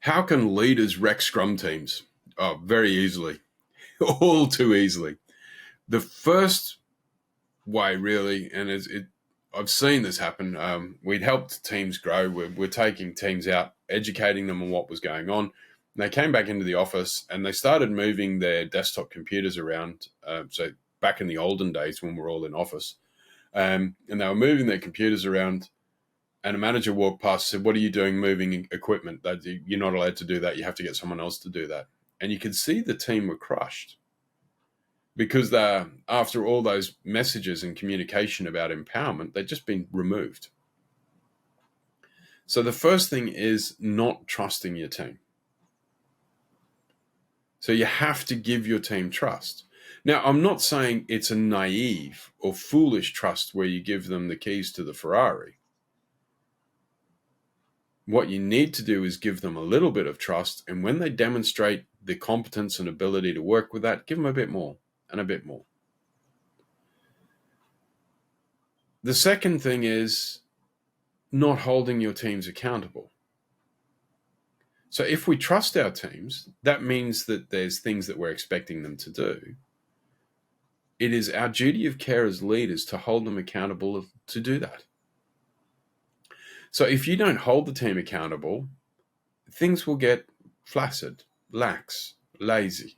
How can leaders wreck scrum teams? Oh, very easily. All too easily. The first way, really, and I've seen this happen. We'd helped teams grow. We're taking teams out, educating them on what was going on. And they came back into the office and they started moving their desktop computers around. So back in the olden days when we were all in office, and they were moving their computers around. And a manager walked past and said, "What are you doing moving equipment? You're not allowed to do that. You have to get someone else to do that." And you could see the team were crushed because after all those messages and communication about empowerment, they'd just been removed. So the first thing is not trusting your team. So you have to give your team trust. Now, I'm not saying it's a naive or foolish trust where you give them the keys to the Ferrari. What you need to do is give them a little bit of trust, and when they demonstrate the competence and ability to work with that, give them a bit more and a bit more. The second thing is not holding your teams accountable. So if we trust our teams, that means that there's things that we're expecting them to do. It is our duty of care as leaders to hold them accountable to do that. So if you don't hold the team accountable, things will get flaccid, lax, lazy.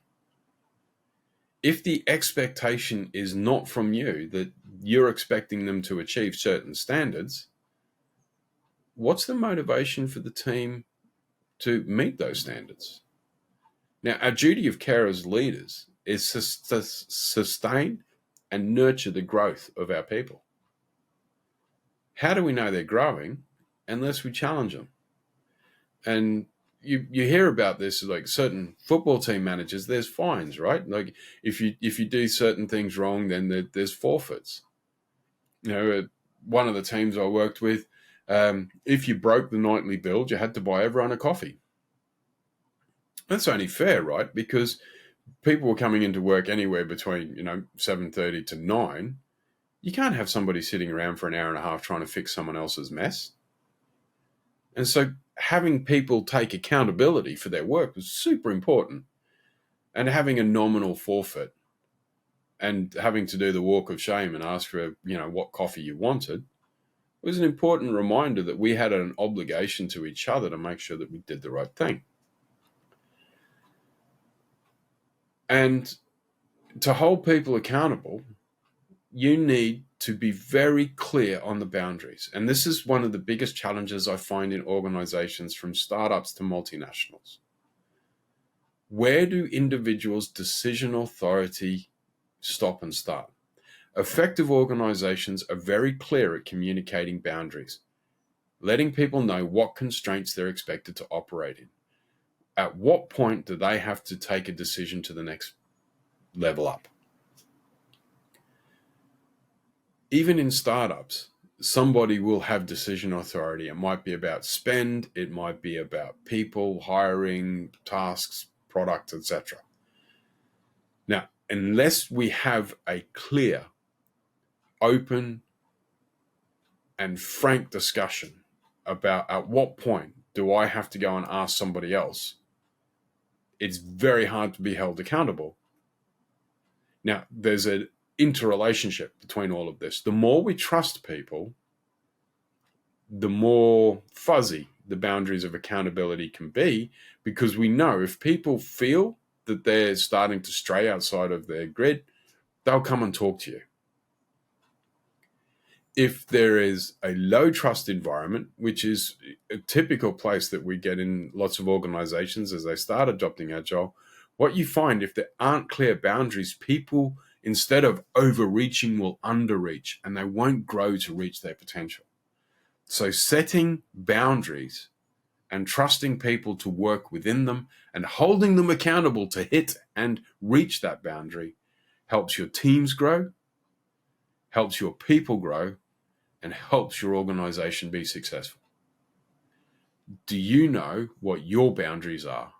If the expectation is not from you, that you're expecting them to achieve certain standards, what's the motivation for the team to meet those standards? Now, our duty of care as leaders is to sustain and nurture the growth of our people. How do we know they're growing? Unless we challenge them. And you hear about this, like certain football team managers, there's fines, right? Like if you do certain things wrong, then there's forfeits. One of the teams I worked with, if you broke the nightly build, you had to buy everyone a coffee. That's only fair, right? Because people were coming into work anywhere between 7:30 to 9. You can't have somebody sitting around for an hour and a half trying to fix someone else's mess. And so having people take accountability for their work was super important. And having a nominal forfeit and having to do the walk of shame and ask for, what coffee you wanted was an important reminder that we had an obligation to each other to make sure that we did the right thing. And to hold people accountable, you need to be very clear on the boundaries. And this is one of the biggest challenges I find in organizations from startups to multinationals. Where do individuals' decision authority stop and start? Effective organizations are very clear at communicating boundaries, letting people know what constraints they're expected to operate in. At what point do they have to take a decision to the next level up? Even in startups, somebody will have decision authority. It might be about spend, it might be about people, hiring, tasks, products, etc. Now, unless we have a clear, open, and frank discussion about at what point do I have to go and ask somebody else, it's very hard to be held accountable. Now, there's an interrelationship between all of this. The more we trust people, the more fuzzy the boundaries of accountability can be, because we know if people feel that they're starting to stray outside of their grid, they'll come and talk to you. If there is a low trust environment, which is a typical place that we get in lots of organizations as they start adopting Agile, what you find, if there aren't clear boundaries, people, instead of overreaching, will underreach and they won't grow to reach their potential. So setting boundaries and trusting people to work within them and holding them accountable to hit and reach that boundary helps your teams grow, helps your people grow, and helps your organization be successful. Do you know what your boundaries are?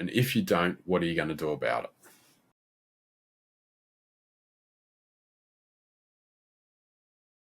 And if you don't, what are you going to do about it?